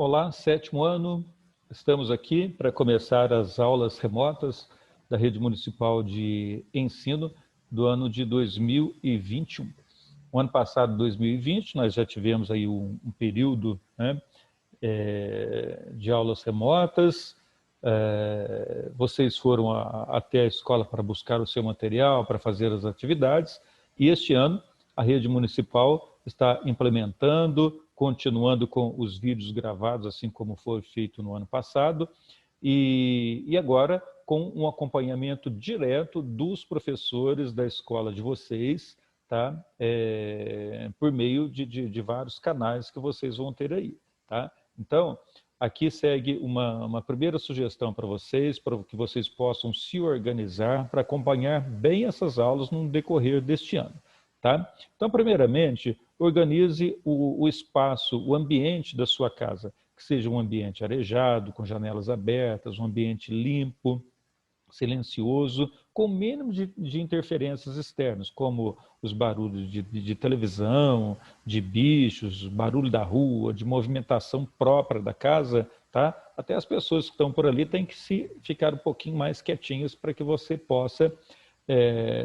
Olá, sétimo ano. Estamos aqui para começar as aulas remotas da Rede Municipal de Ensino do ano de 2021. O ano passado, 2020, nós já tivemos aí um período, né, de aulas remotas. Vocês foram até a escola para buscar o seu material, para fazer as atividades, e este ano a Rede Municipal está implementando, continuando com os vídeos gravados, assim como foi feito no ano passado, e agora com um acompanhamento direto dos professores da escola de vocês, tá? Por meio de vários canais que vocês vão ter aí, tá? Então, aqui segue uma primeira sugestão para que vocês possam se organizar para acompanhar bem essas aulas no decorrer deste ano. Tá? Então, primeiramente, organize o espaço, o ambiente da sua casa, que seja um ambiente arejado, com janelas abertas, um ambiente limpo, silencioso, com o mínimo de interferências externas, como os barulhos de televisão, de bichos, barulho da rua, de movimentação própria da casa, tá? Até as pessoas que estão por ali têm que ficar um pouquinho mais quietinhas para que você possa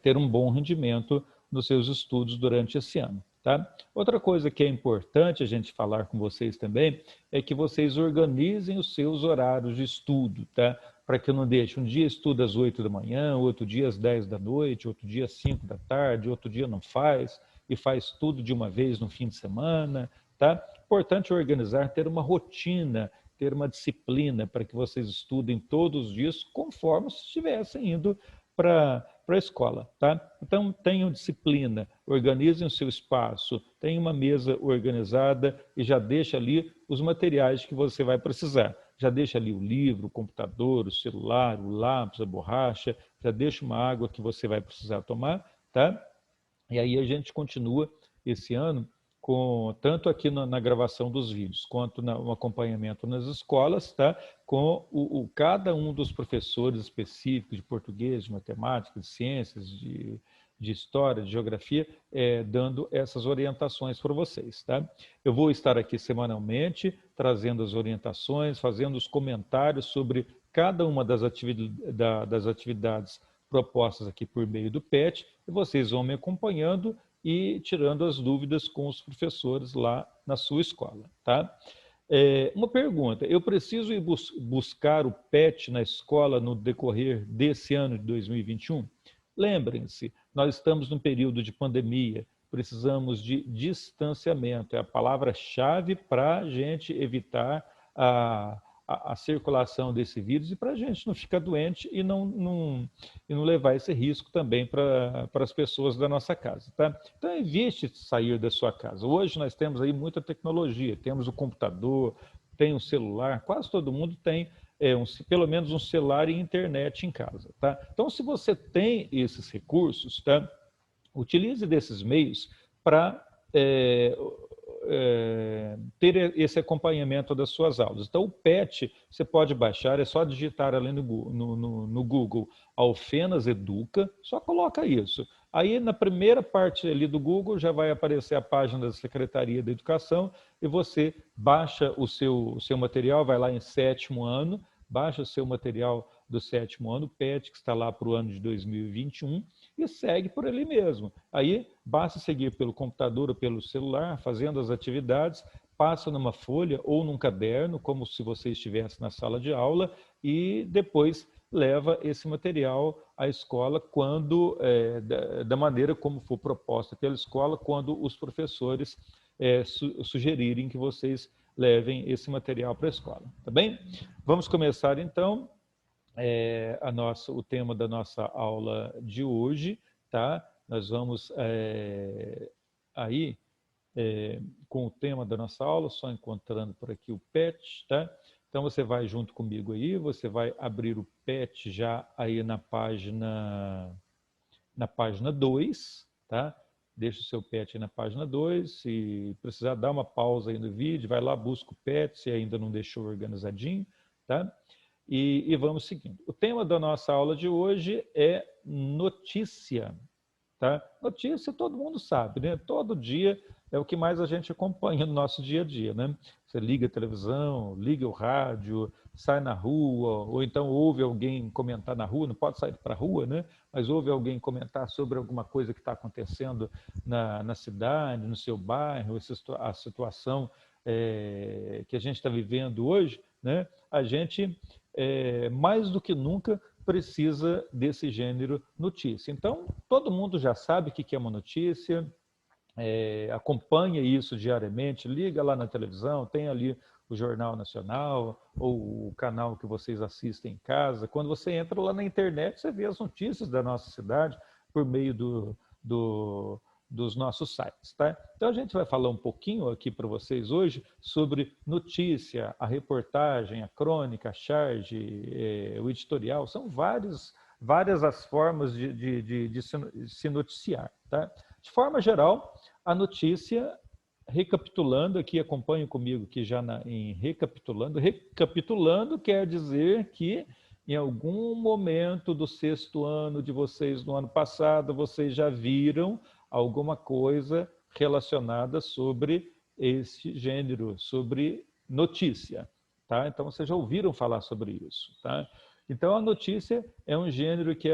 ter um bom rendimento nos seus estudos durante esse ano. Tá? Outra coisa que é importante a gente falar com vocês também é que vocês organizem os seus horários de estudo, tá? Para que não deixe um dia estuda às 8 da manhã, outro dia às 10 da noite, outro dia às 5 da tarde, outro dia não faz, e faz tudo de uma vez no fim de semana. Tá? Importante organizar, ter uma rotina, ter uma disciplina para que vocês estudem todos os dias conforme se estivessem indo para a escola. Tá? Então, tenham disciplina, organizem o seu espaço, tenham uma mesa organizada e já deixa ali os materiais que você vai precisar. Já deixa ali o livro, o computador, o celular, o lápis, a borracha, já deixa uma água que você vai precisar tomar, tá? E aí a gente continua esse ano tanto aqui na gravação dos vídeos, quanto no acompanhamento nas escolas, tá? Com cada um dos professores específicos de português, de matemática, de ciências, de história, de geografia, dando essas orientações para vocês. Tá? Eu vou estar aqui semanalmente, trazendo as orientações, fazendo os comentários sobre cada uma das atividades propostas aqui por meio do PET, e vocês vão me acompanhando e tirando as dúvidas com os professores lá na sua escola. Tá? Uma pergunta, eu preciso ir buscar o PET na escola no decorrer desse ano de 2021? Lembrem-se, nós estamos num período de pandemia, precisamos de distanciamento, é a palavra-chave para a gente evitar a circulação desse vírus e para a gente não ficar doente e não levar esse risco também para as pessoas da nossa casa. Tá? Então, evite sair da sua casa. Hoje nós temos aí muita tecnologia, temos o computador, tem o celular, quase todo mundo tem pelo menos um celular e internet em casa. Tá? Então, se você tem esses recursos, tá? Utilize desses meios para ter esse acompanhamento das suas aulas. Então, o PET você pode baixar, é só digitar ali no Google Alfenas Educa, só coloca isso. Aí, na primeira parte ali do Google, já vai aparecer a página da Secretaria da Educação e você baixa o seu material, vai lá em sétimo ano, baixa o seu material do sétimo ano, PET, que está lá para o ano de 2021, e segue por ali mesmo. Aí, basta seguir pelo computador ou pelo celular, fazendo as atividades, passa numa folha ou num caderno, como se você estivesse na sala de aula, e depois leva esse material à escola da maneira como for proposta pela escola, quando os professores sugerirem que vocês levem esse material para a escola. Tá bem? Vamos começar, então, o tema da nossa aula de hoje, tá? Nós vamos aí com o tema da nossa aula, só encontrando por aqui o PET, tá? Então você vai junto comigo aí, você vai abrir o PET já aí na página 2, tá? Deixa o seu PET aí na página 2, se precisar dar uma pausa aí no vídeo, vai lá, busca o PET, se ainda não deixou organizadinho, tá? E vamos seguindo. O tema da nossa aula de hoje é notícia. Tá? Notícia todo mundo sabe, né? Todo dia é o que mais a gente acompanha no nosso dia a dia, né? Você liga a televisão, liga o rádio, sai na rua, ou então ouve alguém comentar na rua, não pode sair para a rua, né? Mas ouve alguém comentar sobre alguma coisa que está acontecendo na cidade, no seu bairro, a situação que a gente está vivendo hoje, né? A gente, mais do que nunca, precisa desse gênero notícia. Então, todo mundo já sabe o que é uma notícia, acompanha isso diariamente, liga lá na televisão, tem ali o Jornal Nacional ou o canal que vocês assistem em casa. Quando você entra lá na internet, você vê as notícias da nossa cidade por meio dos nossos sites. Tá? Então a gente vai falar um pouquinho aqui para vocês hoje sobre notícia, a reportagem, a crônica, a charge, o editorial. São várias as formas de se noticiar. Tá? De forma geral, a notícia, recapitulando aqui, acompanhem comigo aqui já em recapitulando. Recapitulando quer dizer que em algum momento do 6º ano de vocês, no ano passado, vocês já viram alguma coisa relacionada sobre esse gênero, sobre notícia. Tá? Então, vocês já ouviram falar sobre isso. Tá? Então, a notícia é um gênero que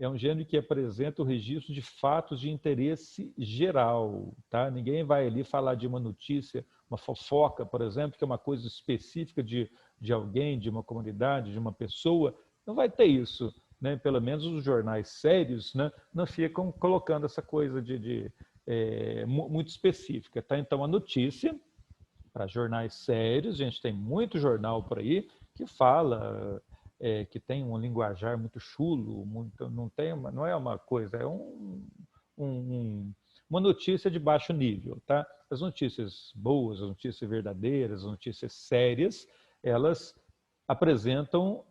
é um gênero que apresenta o registro de fatos de interesse geral. Tá? Ninguém vai ali falar de uma notícia, uma fofoca, por exemplo, que é uma coisa específica de alguém, de uma comunidade, de uma pessoa. Não vai ter isso. Né? Pelo menos os jornais sérios, né, não ficam colocando essa coisa muito específica. Tá? Então, a notícia, para jornais sérios, a gente tem muito jornal por aí que fala... que tem um linguajar muito chulo, não é uma coisa, é uma notícia de baixo nível. Tá? As notícias boas, as notícias verdadeiras, as notícias sérias, elas apresentam,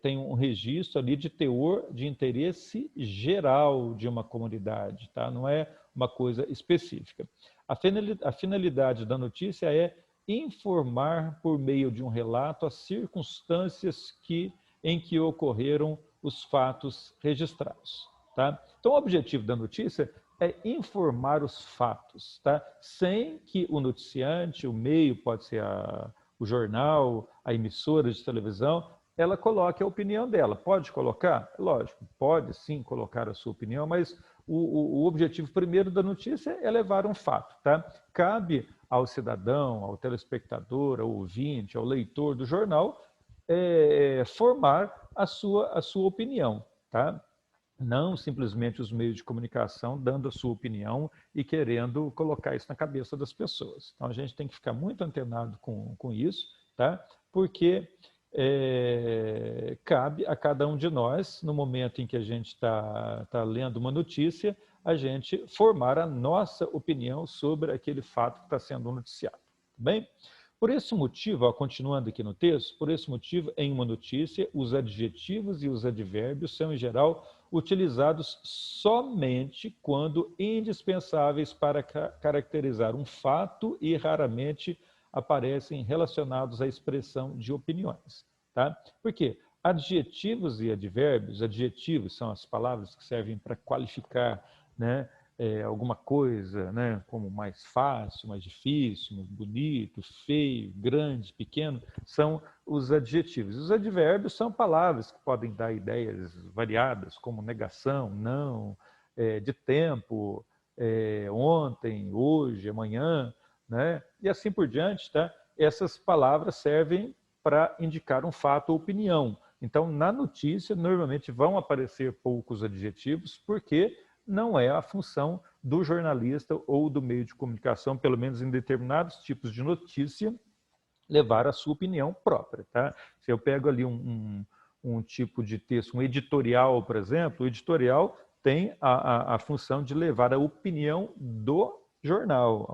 tem um registro ali de teor de interesse geral de uma comunidade, tá? Não é uma coisa específica. A finalidade da notícia é informar por meio de um relato as circunstâncias em que ocorreram os fatos registrados. Tá? Então, o objetivo da notícia é informar os fatos, tá? Sem que o noticiante, o meio, pode ser o jornal, a emissora de televisão, ela coloque a opinião dela. Pode colocar? Lógico, pode sim colocar a sua opinião, mas o objetivo primeiro da notícia é levar um fato. Tá? Cabe ao cidadão, ao telespectador, ao ouvinte, ao leitor do jornal, formar a sua opinião. Tá? Não simplesmente os meios de comunicação dando a sua opinião e querendo colocar isso na cabeça das pessoas. Então a gente tem que ficar muito antenado com isso, tá? Porque cabe a cada um de nós, no momento em que a gente está lendo uma notícia, a gente formar a nossa opinião sobre aquele fato que está sendo noticiado. Tá bem? Por esse motivo, continuando aqui no texto, por esse motivo, em uma notícia, os adjetivos e os advérbios são, em geral, utilizados somente quando indispensáveis para caracterizar um fato e raramente aparecem relacionados à expressão de opiniões. Tá? Por quê? Adjetivos e advérbios, adjetivos são as palavras que servem para qualificar, né, alguma coisa, né, como mais fácil, mais difícil, mais bonito, feio, grande, pequeno, são os adjetivos. Os advérbios são palavras que podem dar ideias variadas, como negação, não, de tempo, ontem, hoje, amanhã, né, e assim por diante. Tá? Essas palavras servem para indicar um fato ou opinião. Então, na notícia, normalmente vão aparecer poucos adjetivos, porque não é a função do jornalista ou do meio de comunicação, pelo menos em determinados tipos de notícia, levar a sua opinião própria. Tá? Se eu pego ali um tipo de texto, um editorial, por exemplo, o editorial tem a função de levar a opinião do jornal,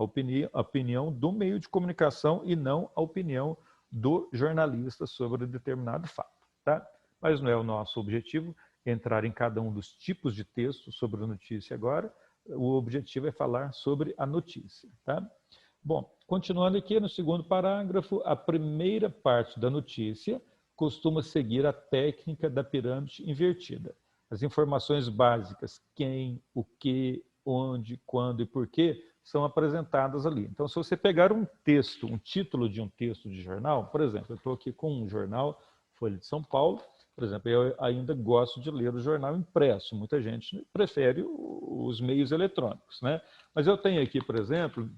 a opinião do meio de comunicação e não a opinião do jornalista sobre determinado fato. Tá? Mas não é o nosso objetivo entrar em cada um dos tipos de texto sobre a notícia agora. O objetivo é falar sobre a notícia. Tá? Bom, continuando aqui no segundo parágrafo, a primeira parte da notícia costuma seguir a técnica da pirâmide invertida. As informações básicas, quem, o que, onde, quando e porquê são apresentadas ali. Então, se você pegar um texto, um título de um texto de jornal, por exemplo, eu estou aqui com um jornal, Folha de São Paulo, por exemplo, eu ainda gosto de ler o jornal impresso, muita gente prefere os meios eletrônicos, né? Mas eu tenho aqui, por exemplo,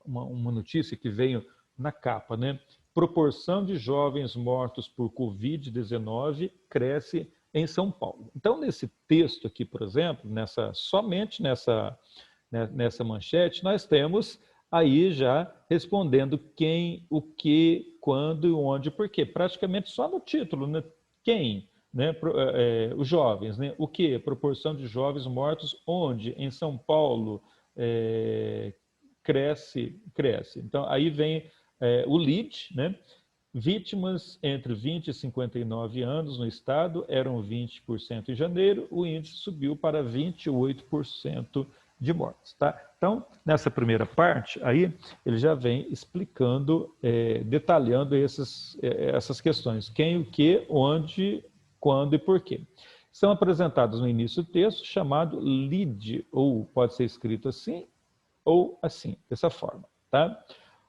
uma notícia que veio na capa, né? Proporção de jovens mortos por Covid-19 cresce em São Paulo. Então, nesse texto aqui, por exemplo, somente nessa manchete, nós temos aí já respondendo quem, o que, quando e onde, por quê. Praticamente só no título, né? Quem, né? Os jovens, né? O que? Proporção de jovens mortos onde? Em São Paulo, cresce. Então, aí vem o lead, né? Vítimas entre 20 e 59 anos no estado eram 20% em janeiro, o índice subiu para 28% de mortes. Tá? Então, nessa primeira parte, aí ele já vem explicando, detalhando essas questões. Quem, o que, onde, quando e por quê. São apresentados no início do texto, chamado lead, ou pode ser escrito assim, ou assim, dessa forma. Tá?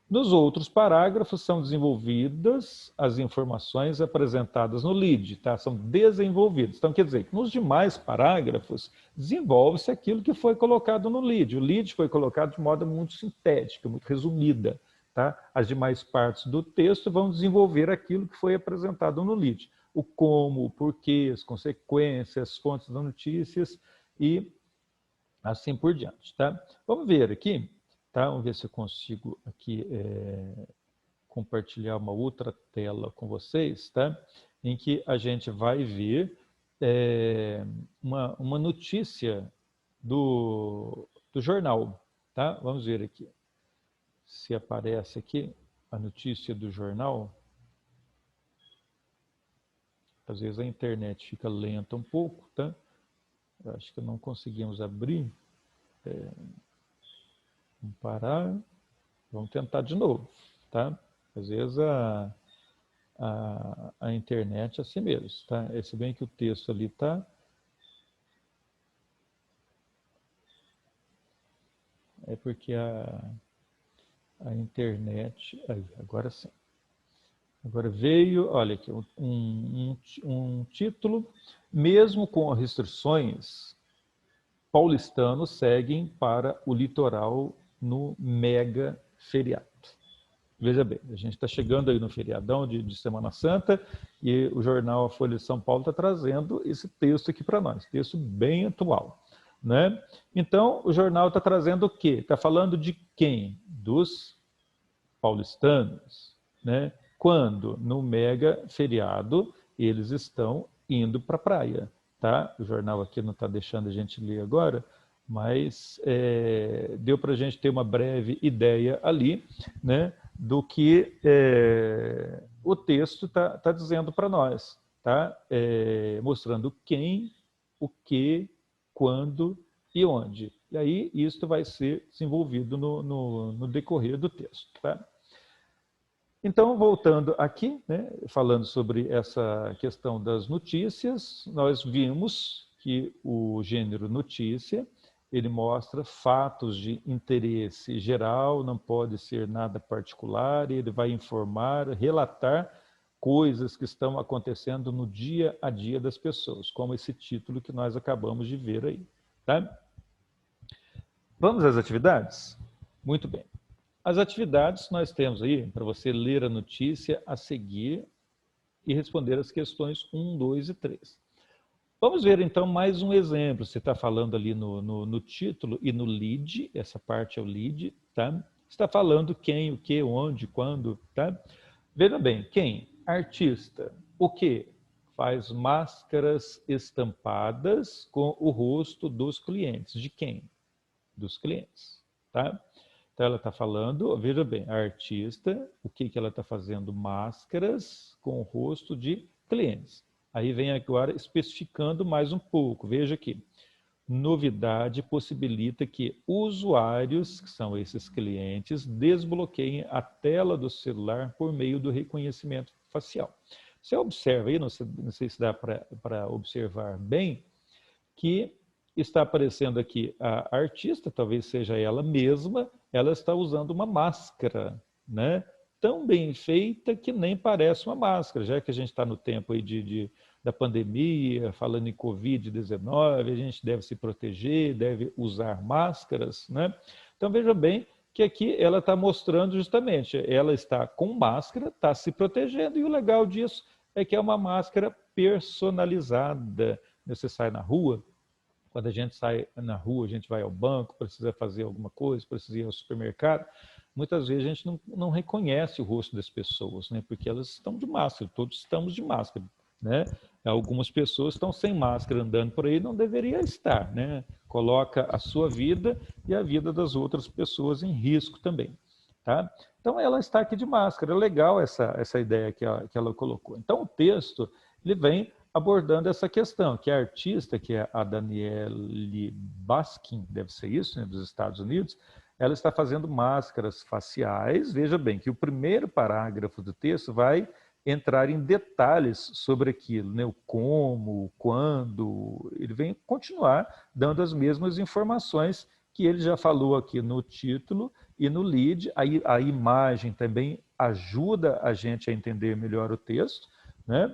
Nos outros parágrafos são desenvolvidas as informações apresentadas no lead, tá? São desenvolvidas. Então, quer dizer, nos demais parágrafos, desenvolve-se aquilo que foi colocado no lead. O lead foi colocado de modo muito sintética, muito resumida, tá? As demais partes do texto vão desenvolver aquilo que foi apresentado no lead. O como, o porquê, as consequências, as fontes das notícias e assim por diante, tá? Vamos ver aqui. Tá? Vamos ver se eu consigo aqui compartilhar uma outra tela com vocês, tá? Em que a gente vai ver uma notícia do jornal. Tá? Vamos ver aqui se aparece aqui a notícia do jornal. Às vezes a internet fica lenta um pouco, tá? Eu acho que não conseguimos abrir. Vamos parar. Vamos tentar de novo, tá? Às vezes a internet é assim mesmo, tá? Se bem que o texto ali tá... É porque a internet... Aí, agora sim. Agora veio, olha aqui, um título. Mesmo com restrições, paulistanos seguem para o litoral no mega feriado. Veja bem, a gente está chegando aí no feriadão de Semana Santa e o jornal A Folha de São Paulo está trazendo esse texto aqui para nós, texto bem atual, né? Então, o jornal está trazendo o quê? Está falando de quem? Dos paulistanos, né? Quando, no mega feriado, eles estão indo para a praia, tá? O jornal aqui não está deixando a gente ler agora, mas deu para a gente ter uma breve ideia ali, né, do que o texto está dizendo para nós, tá? Mostrando quem, o que, quando e onde. E aí isso vai ser desenvolvido no decorrer do texto, tá? Então, voltando aqui, né, falando sobre essa questão das notícias, nós vimos que o gênero notícia, ele mostra fatos de interesse geral, não pode ser nada particular, ele vai informar, relatar coisas que estão acontecendo no dia a dia das pessoas, como esse título que nós acabamos de ver aí. Tá? Vamos às atividades? Muito bem. As atividades nós temos aí para você ler a notícia a seguir e responder as questões 1, 2 e 3. Vamos ver então mais um exemplo. Você está falando ali no título e no lead, essa parte é o lead, tá? Está falando quem, o que, onde, quando, tá? Veja bem, quem? Artista. O que? Faz máscaras estampadas com o rosto dos clientes. De quem? Dos clientes, tá? Então ela está falando, veja bem, a artista, o que ela está fazendo? Máscaras com o rosto de clientes. Aí vem agora especificando mais um pouco, veja aqui. Novidade possibilita que usuários, que são esses clientes, desbloqueiem a tela do celular por meio do reconhecimento facial. Você observa aí, não sei se dá para observar bem, que Está aparecendo aqui a artista, talvez seja ela mesma, ela está usando uma máscara, né? Tão bem feita que nem parece uma máscara, já que a gente está no tempo aí da pandemia, falando em Covid-19, a gente deve se proteger, deve usar máscaras, né? Então veja bem que aqui ela está mostrando justamente, ela está com máscara, está se protegendo, e o legal disso é que é uma máscara personalizada. Você sai na rua, quando a gente sai na rua, a gente vai ao banco, precisa fazer alguma coisa, precisa ir ao supermercado, muitas vezes a gente não reconhece o rosto das pessoas, né? Porque elas estão de máscara, todos estamos de máscara, né? Algumas pessoas estão sem máscara andando por aí, não deveria estar, né? Coloca a sua vida e a vida das outras pessoas em risco também, tá? Então ela está aqui de máscara, é legal essa ideia que ela colocou. Então o texto, ele vem abordando essa questão, que a artista, que é a Danielle Baskin, deve ser isso, né, dos Estados Unidos, ela está fazendo máscaras faciais. Veja bem que o primeiro parágrafo do texto vai entrar em detalhes sobre aquilo, né, o como, o quando, ele vem continuar dando as mesmas informações que ele já falou aqui no título e no lead. Aí a imagem também ajuda a gente a entender melhor o texto, né?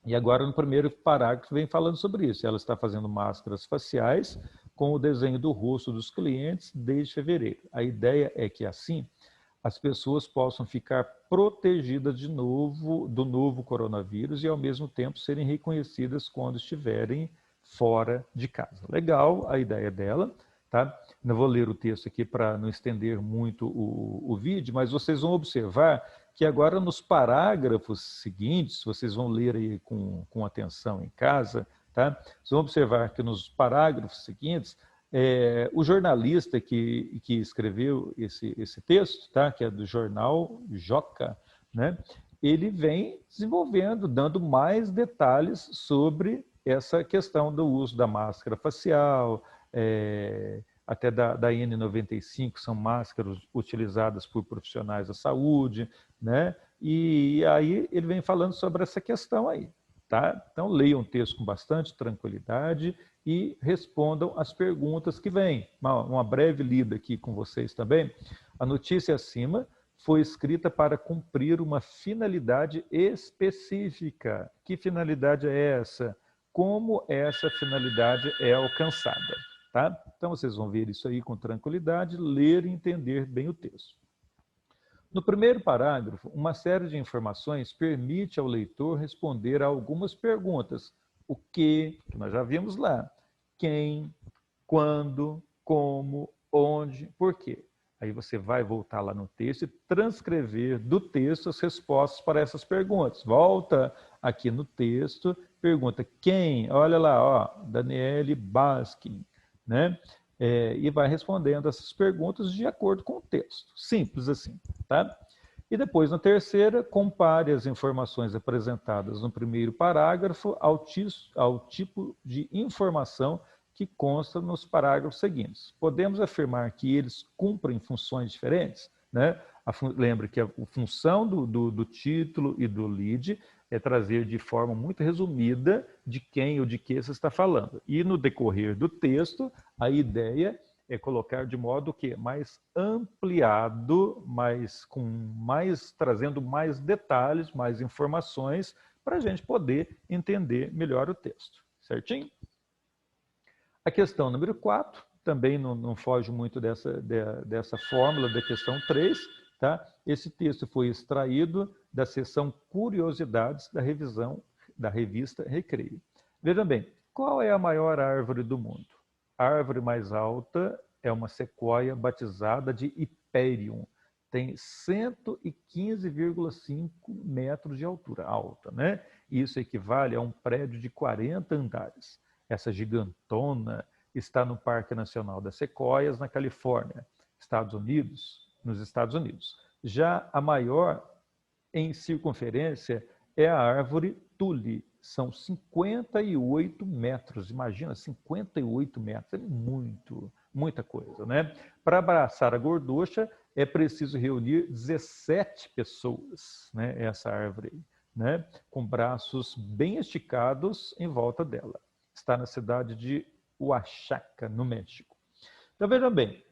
E agora, no primeiro parágrafo, vem falando sobre isso. Ela está fazendo máscaras faciais com o desenho do rosto dos clientes desde fevereiro. A ideia é que, assim, as pessoas possam ficar protegidas de novo do novo coronavírus e, ao mesmo tempo, serem reconhecidas quando estiverem fora de casa. Legal a ideia dela, tá? Não vou ler o texto aqui para não estender muito o vídeo, mas vocês vão observar que agora nos parágrafos seguintes, vocês vão ler aí com atenção em casa, tá? Vocês vão observar que nos parágrafos seguintes, o jornalista que escreveu esse texto, tá? Que é do jornal Joca, né? Ele vem desenvolvendo, dando mais detalhes sobre essa questão do uso da máscara facial, até da N95, são máscaras utilizadas por profissionais da saúde, né? E aí ele vem falando sobre essa questão aí, tá? Então leiam o texto com bastante tranquilidade e respondam as perguntas que vêm. Uma breve lida aqui com vocês também. A notícia acima foi escrita para cumprir uma finalidade específica. Que finalidade é essa? Como essa finalidade é alcançada, tá? Então vocês vão ver isso aí com tranquilidade, ler e entender bem o texto. No primeiro parágrafo, uma série de informações permite ao leitor responder a algumas perguntas. O que nós já vimos lá. Quem, quando, como, onde, por quê. Aí você vai voltar lá no texto e transcrever do texto as respostas para essas perguntas. Volta aqui no texto, pergunta quem, olha lá, ó, Danielle Baskin, né? E vai respondendo essas perguntas de acordo com o texto. Simples assim, tá? E depois, na terceira, compare as informações apresentadas no primeiro parágrafo ao tipo de informação que consta nos parágrafos seguintes. Podemos afirmar que eles cumprem funções diferentes, né? Lembre que a função do título e do lead é trazer de forma muito resumida de quem ou de que você está falando. E no decorrer do texto, a ideia é colocar de modo que mais ampliado, trazendo mais detalhes, mais informações, para a gente poder entender melhor o texto. Certinho? A questão número 4, também não foge muito dessa fórmula da questão 3, tá? Esse texto foi extraído da seção Curiosidades da revisão da revista Recreio. Vejam bem, qual é a maior árvore do mundo? A árvore mais alta é uma sequoia batizada de Hyperion. Tem 115,5 metros de altura, alta, né? Isso equivale a um prédio de 40 andares. Essa gigantona está no Parque Nacional das Sequoias, na Califórnia, nos Estados Unidos. Já a maior em circunferência é a árvore tule, são 58 metros. Imagina, 58 metros, é muita coisa, né? Para abraçar a gorducha, é preciso reunir 17 pessoas, né? Essa árvore, com braços bem esticados em volta dela. Está na cidade de Oaxaca, no México. Então, vejam bem,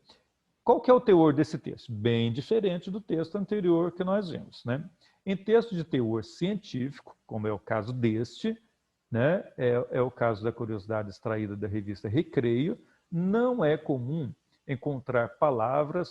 qual que é o teor desse texto? Bem diferente do texto anterior que nós vimos, né? Em texto de teor científico, como é o caso deste, né? É o caso da curiosidade extraída da revista Recreio, não é comum encontrar palavras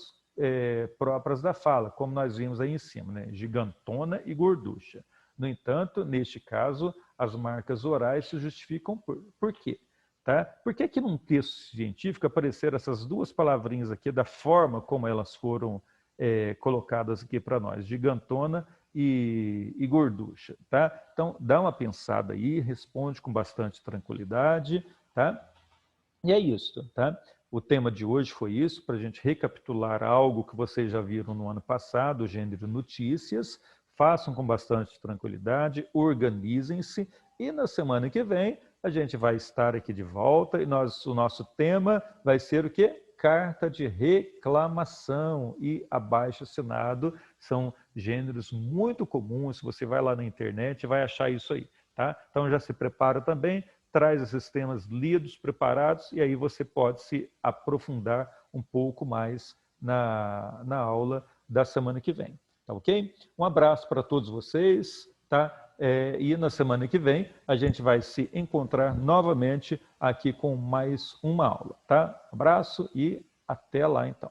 próprias da fala, como nós vimos aí em cima, né? Gigantona e gorducha. No entanto, neste caso, as marcas orais se justificam por quê? Tá? Por que que num texto científico apareceram essas duas palavrinhas aqui da forma como elas foram colocadas aqui para nós, gigantona e gorducha, tá? Então, dá uma pensada aí, responde com bastante tranquilidade, tá? E é isso, tá? O tema de hoje foi isso, para a gente recapitular algo que vocês já viram no ano passado, o gênero notícias. Façam com bastante tranquilidade, organizem-se e na semana que vem a gente vai estar aqui de volta e o nosso tema vai ser o quê? Carta de reclamação e abaixo-assinado. São gêneros muito comuns, você vai lá na internet vai achar isso aí, tá? Então já se prepara também, traz esses temas lidos, preparados, e aí você pode se aprofundar um pouco mais na aula da semana que vem, tá ok? Um abraço para todos vocês, tá? E na semana que vem a gente vai se encontrar novamente aqui com mais uma aula, tá? Um abraço e até lá então.